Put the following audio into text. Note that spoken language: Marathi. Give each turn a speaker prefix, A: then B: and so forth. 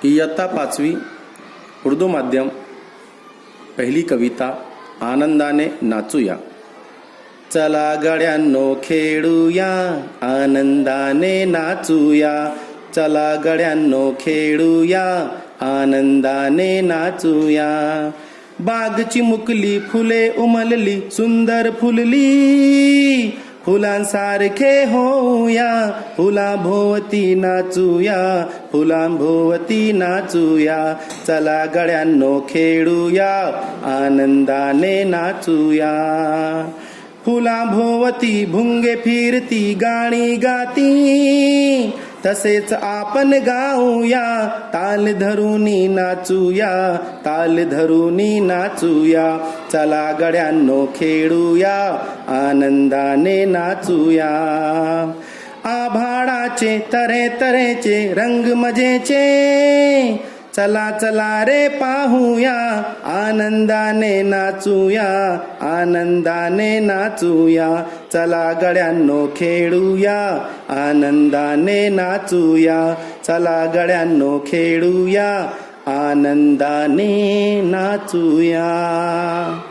A: इयत्ता 5वी उर्दू माध्यम पहिली कविता आनंदाने नाचूया। चला गड्यांनो खेळूया आनंदाने नाचूया, चला गड्यांनो खेळूया आनंदाने नाचूया। बागची मुकली फुले उमलली सुंदर फुलली, फुलांसारखे होऊया फुलांभोवती नाचूया, फुलांभोवती नाचूया। चला गड्यांनो खेळूया आनंदाने नाचूया। फुलांभोवती भुंगे फिरती गाणी गाती, तसेच आपण गाऊया ताल धरूनी नाचूया, ताल धरूनी नाचूया। चला गड्यांनो खेळूया आनंदाने नाचूया। आभाळाचे तऱ्हे तऱ्हेचे रंग मजेचे, चला चला रे पाहूया आनंदाने नाचूया, आनंदाने नाचूया। चला गड्यांनो खेळूया आनंदाने नाचूया, चला गड्यांनो खेळूया आनंदाने नाचूया।